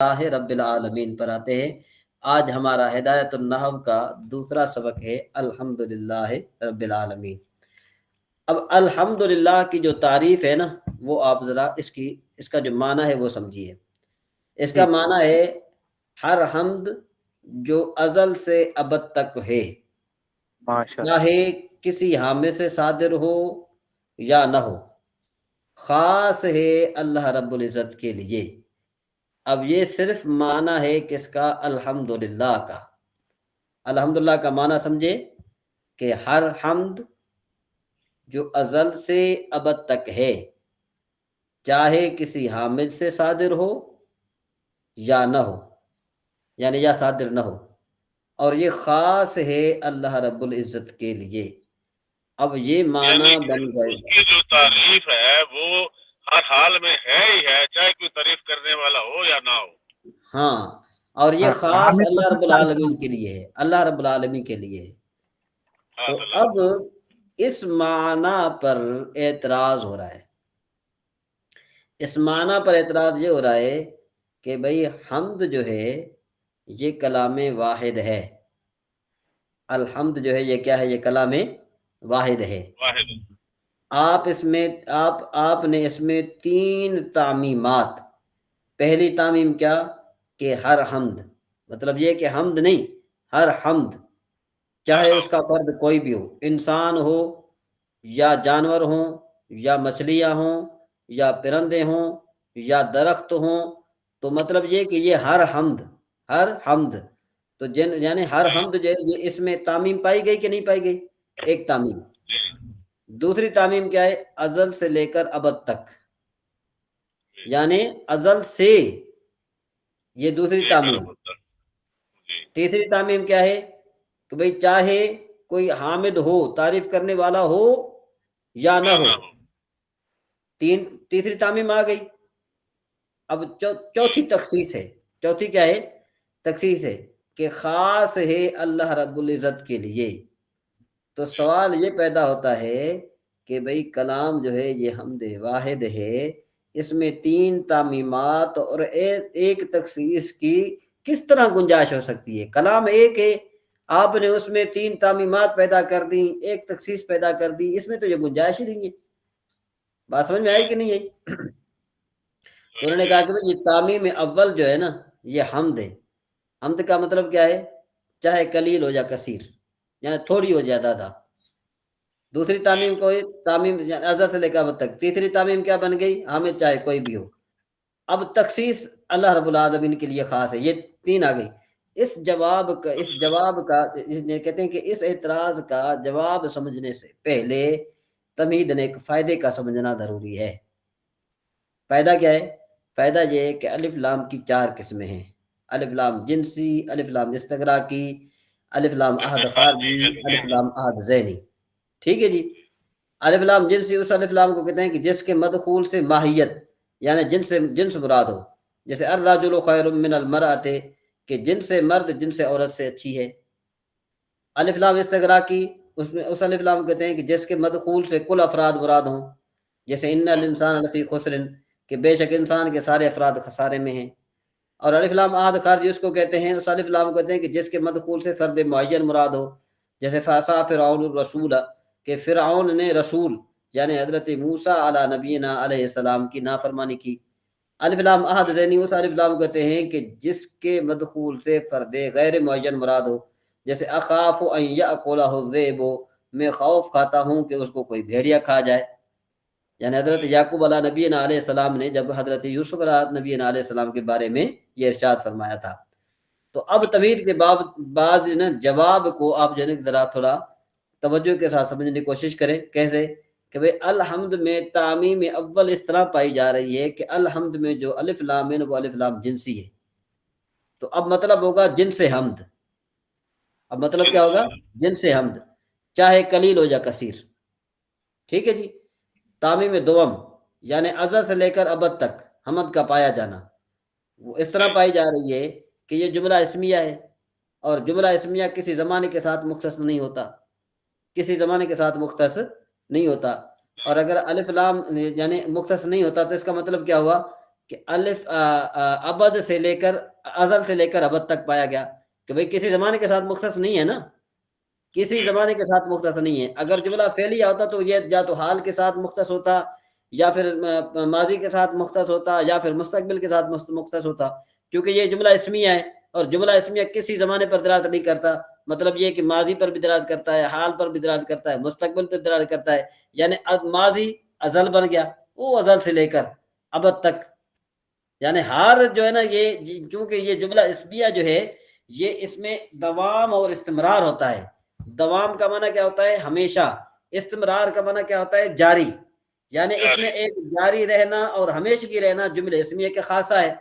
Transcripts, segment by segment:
اللہ رب العالمین پر آتے ہیں۔ آج ہمارا ہدایت النحو کا دوسرا سبق ہے الحمدللہ رب العالمین۔ اب الحمدللہ کی جو تعریف ہے نا، وہ آپ ذرا اس کا جو معنی ہے وہ سمجھیے۔ اس کا معنی ہے ہر حمد جو ازل سے ابد تک ہے، چاہے کسی حامد سے صادر ہو یا نہ ہو، خاص ہے اللہ رب العزت کے لیے۔ اب یہ صرف معنی ہے کس کا؟ الحمدللہ کا۔ الحمدللہ کا معنی سمجھے کہ ہر حمد جو ازل سے ابد تک ہے، چاہے کسی حامد سے صادر ہو یا نہ ہو، یعنی یا صادر نہ ہو، اور یہ خاص ہے اللہ رب العزت کے لیے۔ اب یہ معنی بن گئے اس کی جو تعریف ہے وہ ہر حال میں ہے ہی ہے، چاہے کوئی تعریف کرنے والا ہو یا نہ ہو۔ ہاں، اور یہ خاص اللہ رب العالمین کے لیے ہے، اللہ رب العالمین کے لیے ہے۔ تو اب اس معنی پر اعتراض ہو رہا ہے، اس معنی پر اعتراض یہ ہو رہا ہے کہ بھئی حمد جو ہے یہ کلام واحد ہے۔ الحمد جو ہے یہ کیا ہے؟ یہ کلام واحد ہے۔ آپ نے اس میں 3 تعمیمات۔ پہلی تعمیم کیا؟ کہ ہر حمد، مطلب یہ کہ حمد نہیں، ہر حمد، چاہے اس کا فرد کوئی بھی ہو، انسان ہو یا جانور ہوں یا مچھلیاں ہوں یا پرندے ہوں یا درخت ہوں، تو مطلب یہ کہ یہ ہر حمد تو یعنی ہر حمد جو ہے یہ اس میں تعمیم پائی گئی کہ نہیں پائی گئی؟ ایک تعمیم۔ دوسری تعمیم کیا ہے؟ ازل سے لے کر ابد تک، یعنی ازل سے، یہ دوسری تعمیم۔ تیسری تعمیم کیا ہے؟ کہ بھئی چاہے کوئی حامد ہو، تعریف کرنے والا ہو یا نہ ہو، تیسری تعمیم آ گئی۔ اب چوتھی تخصیص ہے۔ چوتھی کیا ہے؟ تخصیص ہے کہ خاص ہے اللہ رب العزت کے لیے۔ تو سوال یہ پیدا ہوتا ہے کہ بھئی کلام جو ہے یہ حمد واحد ہے، اس میں 3 تعمیمات اور ایک تخصیص کی کس طرح گنجائش ہو سکتی ہے؟ کلام ایک ہے، آپ نے اس میں 3 تعمیمات پیدا کر دی، ایک تخصیص پیدا کر دی، اس میں تو یہ گنجائش ہی نہیں ہے۔ بات سمجھ میں آئی کہ نہیں آئی؟ تو انہوں نے کہا کہ یہ تعمیم اول جو ہے نا یہ حمد ہے۔ حمد کا مطلب کیا ہے؟ چاہے قلیل ہو یا کثیر، یعنی تھوڑی ہو یا زیادہ۔ دوسری تعمیم کو تعمیم ازل سے لے کر اب تک۔ تیسری تعمیم کیا بن گئی؟ حامد چاہے کوئی بھی ہو۔ اب تخصیص اللہ رب العالمین کے لیے خاص ہے، یہ 3 آ گئی۔ اس جواب کا کہتے ہیں کہ اس اعتراض کا جواب سمجھنے سے پہلے تمہید نے ایک فائدے کا سمجھنا ضروری ہے۔ فائدہ کیا ہے؟ فائدہ یہ ہے کہ الف لام کی 4 قسمیں ہیں۔ الف لام جنسی، الف لام استغراقی، الف لام عہد خارجی، الف لام عہد ذہنی۔ ٹھیک ہے جی۔ الف لام جنسی اس الف لام کو کہتے ہیں کہ جس کے مدخول سے ماہیت، یعنی جنس مراد ہو، جیسے الرجل خیر من المرأۃ، کہ جن سے مرد جن سے عورت سے اچھی ہے۔ الف لام استغراقی اس الف لام کو کہتے ہیں کہ جس کے مدخول سے کل افراد مراد ہوں، جیسے ان الانسان لفی خسر، کہ بے شک انسان کے سارے افراد خسارے میں ہیں۔ اور الف لام عہد خارجی اس کو کہتے ہیں، اس الف لام کو کہتے ہیں کہ جس کے مدخول سے فرد معین مراد ہو، جیسے فعصا فرعون الرسول، کہ فرعون نے رسول یعنی حضرت موسیٰ علی نبینا علیہ السلام کی نافرمانی کی۔ الف لام عہد ذہنی اس الف لام کہتے ہیں کہ جس کے مدخول سے فرد غیر معین مراد ہو، جیسے اخاف ان یاکلہ الذئب، میں خوف کھاتا ہوں کہ اس کو کوئی بھیڑیا کھا جائے۔ یعنی حضرت یعقوب علیہ نبینا علیہ السلام نے جب حضرت یوسف علیہ نبینا علیہ السلام کے بارے میں یہ ارشاد فرمایا تھا۔ تو اب تمہید کے بعد جواب کو آپ جو ہے ذرا تھوڑا توجہ کے ساتھ سمجھنے کی کوشش کریں۔ کیسے؟ کہ بھئی الحمد میں تعمیم اول اس طرح پائی جا رہی ہے کہ الحمد میں جو الف لام ہے وہ الف لام جنسی ہے۔ تو اب مطلب ہوگا جن سے حمد۔ اب مطلب کیا ہوگا؟ جن سے حمد، چاہے قلیل ہو یا کثیر۔ ٹھیک ہے جی۔ تعمیم دوم یعنی ازل سے لے کر ابد تک حمد کا پایا جانا، وہ اس طرح پائی جا رہی ہے کہ یہ جملہ اسمیہ ہے، اور جملہ اسمیہ کسی زمانے کے ساتھ مختص نہیں ہوتا، کسی زمانے کے ساتھ مختص نہیں ہوتا۔ اور اگر الف لام یعنی مختص نہیں ہوتا تو اس کا مطلب کیا ہوا کہ الف ابد سے لے کر ازل سے لے کر ابد تک پایا گیا کہ بھئی کسی زمانے کے ساتھ مختص نہیں ہے نا، کسی زمانے کے ساتھ مختص نہیں ہے۔ اگر جملہ فعلیہ ہوتا تو یہ یا تو حال کے ساتھ مختص ہوتا، یا پھر ماضی کے ساتھ مختص ہوتا، یا پھر مستقبل کے ساتھ مختص ہوتا، کیونکہ یہ جملہ اسمیہ ہے، اور جملہ اسمیہ کسی زمانے پر دلالت نہیں کرتا۔ مطلب یہ کہ ماضی پر بھی دلالت کرتا ہے، حال پر بھی دلالت کرتا ہے، مستقبل پر دلالت کرتا ہے، یعنی ماضی ازل بن گیا، وہ ازل سے لے کر ابد تک، یعنی ہر جو ہے نا یہ چونکہ یہ جملہ اسمیہ جو ہے یہ اس میں دوام اور استمرار ہوتا ہے۔ دوام کا معنی کیا ہوتا ہے؟ ہمیشہ۔ استمرار کا معنی کیا ہوتا ہے؟ جاری، یعنی اس میں ایک جاری رہنا اور ہمیشگی رہنا جملے اسمیہ کے خاصہ ہے۔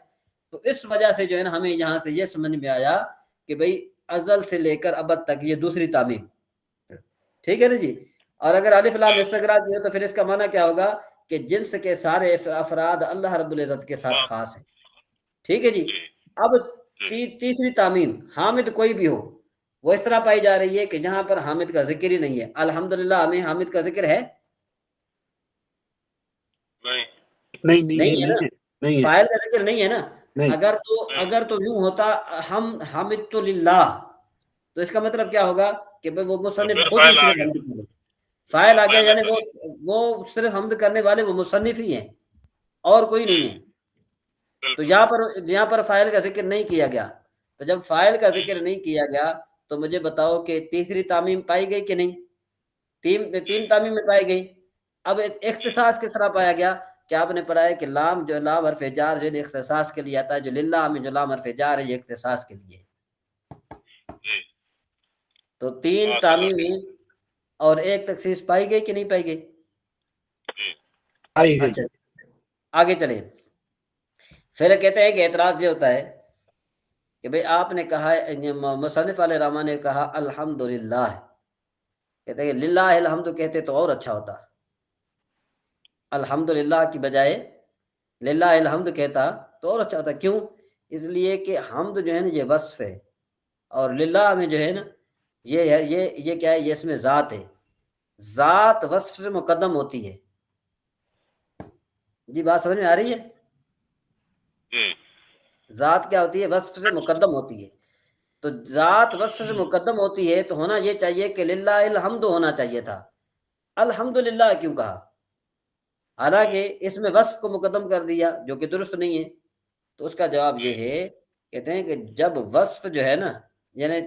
تو اس وجہ سے جو ہے نا ہمیں یہاں سے یہ سمجھ میں آیا کہ بھئی ازل سے لے کر ابد تک یہ دوسری تعمیم، ٹھیک ہے نا جی۔ اور اگر الف لام استغراق ہے تو پھر اس کا معنی کیا ہوگا کہ جنس کے سارے افراد اللہ رب العزت کے ساتھ خاص ہیں، ٹھیک ہے جی۔ اب تیسری تعمیم، حامد کوئی بھی ہو، وہ اس طرح پائی جا رہی ہے کہ جہاں پر حامد کا ذکر ہی نہیں ہے۔ الحمدللہ ہمیں حامد کا ذکر ہے؟ نہیں ہے نا، فاعل کا ذکر نہیں ہے نا۔ اگر تو یوں ہوتا ہم حامد تو للہ، تو اس کا مطلب کیا ہوگا کہ وہ مصنف خود ہی صرف حمد کرے، فاعل آ گیا، یعنی وہ صرف حمد کرنے والے وہ مصنف ہی ہیں اور کوئی نہیں ہے۔ تو یہاں پر فاعل کا ذکر نہیں کیا گیا، تو جب فاعل کا ذکر نہیں کیا گیا تو مجھے بتاؤ کہ تیسری تعمیم پائی گئی کہ نہیں؟ تین تعمیم میں پائی گئی۔ اب اختصاص کس طرح پایا گیا کہ آپ نے پڑھا ہے کہ لام جو لام حرف جار جو اختصاص کے لیے آتا ہے، جو للہ میں جو لام حرف جار ہے یہ اختصاص کے لیے۔ تو تین تعمیمیں اور ایک تخصیص پائی گئی کہ نہیں پائی گئی؟ اچھا آگے چلیں۔ پھر کہتے ہیں کہ اعتراض یہ ہوتا ہے کہ بھئی آپ نے کہا، مصنف علیہ الرحمٰن نے کہا الحمدللہ، کہتے ہیں للہ الحمد کہتے تو اور اچھا ہوتا، الحمدللہ کی بجائے للہ الحمد کہتا تو اور اچھا ہوتا۔ کیوں؟ اس لیے کہ حمد جو ہے نا یہ وصف ہے، اور للہ میں جو ہے نا یہ کیا ہے؟ یہ اس میں ذات ہے، ذات وصف سے مقدم ہوتی ہے۔ جی بات سمجھ میں آ رہی ہے؟ ذات کیا ہوتی ہے؟ وصف سے مقدم ہوتی ہے۔ تو ذات وصف سے مقدم ہوتی ہے تو ہونا یہ چاہیے کہ للہ الحمد ہونا چاہیے تھا، الحمدللہ کیوں کہا؟ حالانکہ اس میں وصف کو مقدم کر دیا جو کہ درست نہیں ہے۔ تو اس کا جواب یہ ہے، کہتے ہیں کہ جب وصف جو ہے نا، یعنی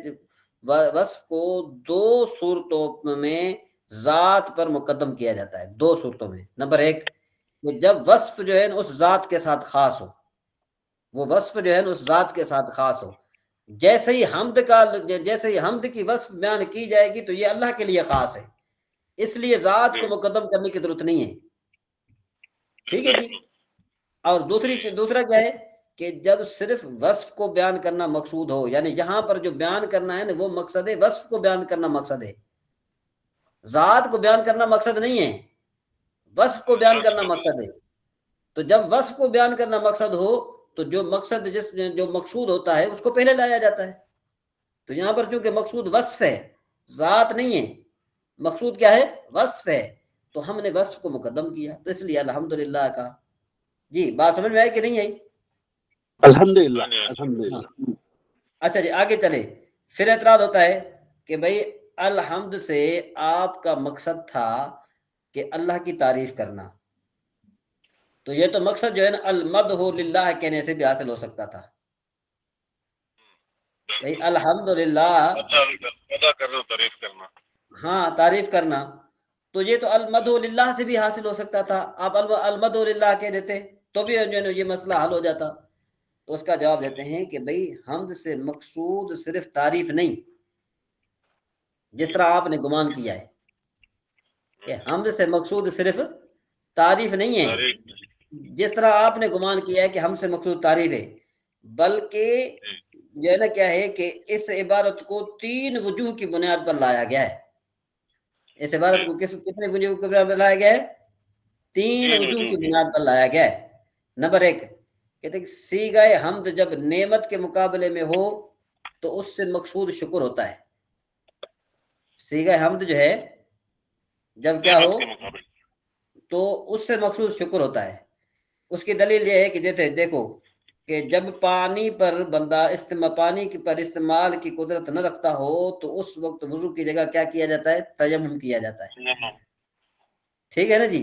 وصف کو دو صورتوں میں ذات پر مقدم کیا جاتا ہے، دو صورتوں میں۔ نمبر ایک کہ جب وصف جو ہے نا اس ذات کے ساتھ خاص ہو، وہ وصف جو ہے نا اس ذات کے ساتھ خاص ہو۔ جیسے ہی حمد کی وصف بیان کی جائے گی تو یہ اللہ کے لیے خاص ہے، اس لیے ذات کو مقدم کرنے کی ضرورت نہیں ہے، ٹھیک ہے جی۔ اور دوسرا کیا ہے کہ جب صرف وصف کو بیان کرنا مقصود ہو، یعنی یہاں پر جو بیان کرنا ہے نا وہ مقصد ہے، وصف کو بیان کرنا مقصد ہے، ذات کو بیان کرنا مقصد نہیں ہے، وصف کو بیان کرنا مقصد ہے۔ تو جب وصف کو بیان کرنا مقصد ہو تو جو مقصود ہوتا ہے اس کو پہلے لایا جاتا ہے۔ تو یہاں پر چونکہ مقصود وصف ہے، ذات نہیں ہے، مقصود کیا ہے؟ وصف ہے، تو ہم نے وصف کو مقدم کیا، تو اس لیے الحمدللہ کہا۔ جی بات سمجھ میں آئی کہ نہیں آئی؟ الحمدللہ۔ اچھا جی آگے چلے۔ پھر اعتراض ہوتا ہے کہ بھئی الحمد سے آپ کا مقصد تھا کہ اللہ کی تعریف کرنا، تو یہ تو مقصد جو ہے نا المدح للہ کہنے سے بھی حاصل ہو سکتا تھا، بھئی الحمدللہ تعریف کرنا، ہاں تعریف کرنا، تو یہ تو المدح للہ سے بھی حاصل ہو سکتا تھا، آپ المدح للہ کہہ دیتے تو بھی جو ہے نا یہ مسئلہ حل ہو جاتا۔ تو اس کا جواب دیتے ہیں کہ بھئی حمد سے مقصود صرف تعریف نہیں، جس طرح آپ نے گمان کیا ہے کہ حمد سے مقصود صرف تعریف نہیں ہے، جس طرح آپ نے گمان کیا ہے کہ ہم سے مقصود تعریف ہے، بلکہ جو ہے نا کیا ہے کہ اس عبارت کو تین وجوہ کی بنیاد پر لایا گیا ہے۔ اس عبارت کو کتنے وجوہ کی بنیاد پر لایا گیا ہے؟ تین وجوہ کی بنیاد پر لایا گیا ہے۔ نمبر ایک کہتے ہیں صیغہ حمد جب نعمت کے مقابلے میں ہو تو اس سے مقصود شکر ہوتا ہے۔ صیغہ حمد جو ہے جب کیا ہو تو اس سے مقصود شکر ہوتا ہے۔ اس کی دلیل یہ ہے کہ جیسے دیکھو کہ جب پانی پر بندہ پانی پر استعمال کی قدرت نہ رکھتا ہو تو اس وقت وضو کی جگہ کیا کیا جاتا ہے؟ تیمم کیا جاتا ہے، ٹھیک ہے نا جی۔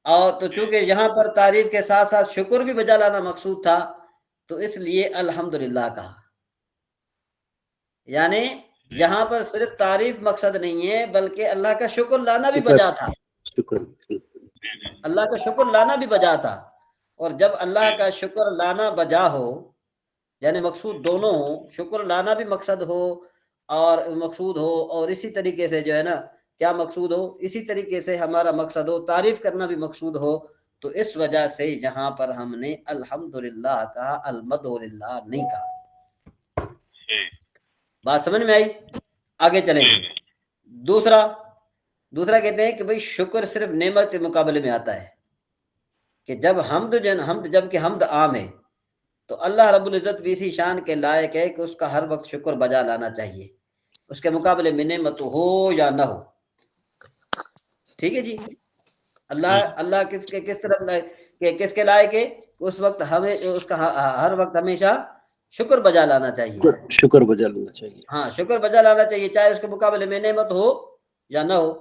اور تو چونکہ یہاں پر تعریف کے ساتھ ساتھ شکر بھی بجا لانا مقصود تھا تو اس لیے الحمدللہ کہا، یعنی یہاں پر صرف تعریف مقصد نہیں ہے بلکہ اللہ کا شکر لانا بھی بجا تھا، شکر اللہ کا شکر لانا بھی بجا تھا۔ اور جب اللہ کا شکر لانا بجا ہو یعنی مقصود دونوں ہوں، شکر لانا بھی مقصد ہو اور اسی طریقے سے جو ہے نا کیا مقصود ہو، اسی طریقے سے ہمارا مقصد ہو، تعریف کرنا بھی مقصود ہو، تو اس وجہ سے یہاں پر ہم نے الحمدللہ کہا، المدح للہ نہیں کہا۔ بات سمجھ میں آئی؟ آگے چلیں گے۔ دوسرا کہتے ہیں کہ بھئی شکر صرف نعمت کے مقابلے میں آتا ہے، کہ جب جب کہ حمد عام ہے تو اللہ رب العزت بھی اسی شان کے لائق ہے کہ اس کا ہر وقت شکر بجا لانا چاہیے، اس کے مقابلے میں نعمت ہو یا نہ ہو، ٹھیک ہے جی۔ اللہ کس کے لائق ہے؟ اس وقت ہمیں اس کا ہر وقت ہمیشہ شکر بجا لانا چاہیے، شکر بجا لینا چاہیے، ہاں شکر بجا لانا چاہیے، چاہے اس کے مقابلے میں نعمت ہو یا نہ ہو۔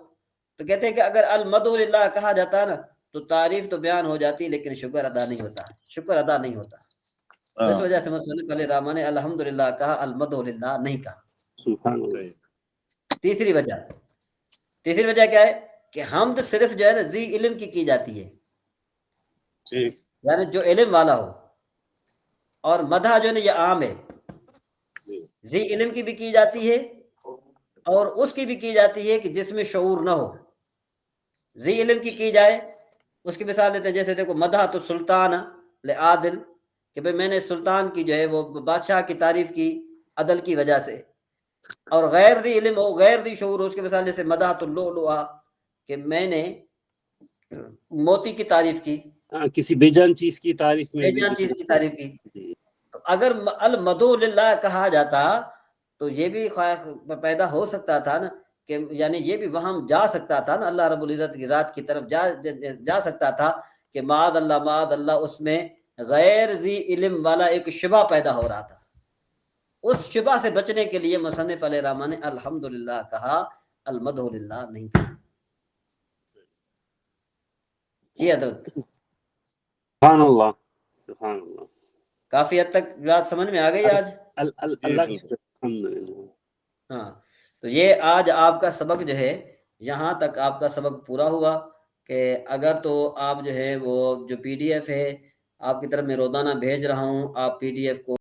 تو کہتے ہیں کہ اگر المدح للہ کہا جاتا ہے نا تو تعریف تو بیان ہو جاتی لیکن شکر ادا نہیں ہوتا، تو اس وجہ سے مصنف علیہ الرحمٰن نے الحمدللہ کہا، المدح للہ نہیں کہا۔ سبحان اللہ۔ تیسری وجہ کیا ہے کہ حمد صرف جو ہے نا ذی علم کی جاتی ہے، یعنی جو علم والا ہو، اور مدح جو ہے نا یہ عام ہے، ذی علم کی بھی کی جاتی ہے اور اس کی بھی کی جاتی ہے کہ جس میں شعور نہ ہو۔ ذی علم کی جائے، اس کی مثال دیتے ہیں، جیسے دیکھو مدح تو سلطان لعادل، کہ بھئی میں نے سلطان کی جو ہے وہ بادشاہ کی تعریف کی عدل کی وجہ سے، اور غیر ذی علم ہو، غیر ذی شعور ہو، اس کی مثال جیسے مدح تو اللؤلؤ، کہ میں نے موتی کی تعریف کی، کسی بے جان چیز کی تعریف میں، بے جان چیز کی تعریف کی۔ تو اگر المدح للہ کہا جاتا تو یہ بھی پیدا ہو سکتا تھا نا کہ یعنی یہ بھی وہاں جا سکتا تھا نا، اللہ رب العزت کی ذات کی طرف جا سکتا تھا کہ معاذ اللہ اس میں غیر ذی علم والا ایک شبہ پیدا ہو رہا تھا، اس شبہ سے بچنے کے لیے مصنف علیہ الرحمٰن نے الحمدللہ کہا، المدح للہ نہیں کہا۔ جی حضرت، سبحان اللہ، سبحان اللہ، کافی حد تک بات سمجھ میں آ گئی آج؟ اللہ کی شکر، الحمدللہ۔ ہاں، تو یہ آج آپ کا سبق جو ہے یہاں تک آپ کا سبق پورا ہوا، کہ اگر تو آپ جو ہے وہ جو PDF ہے آپ کی طرف میں روزانہ بھیج رہا ہوں، آپ PDF کو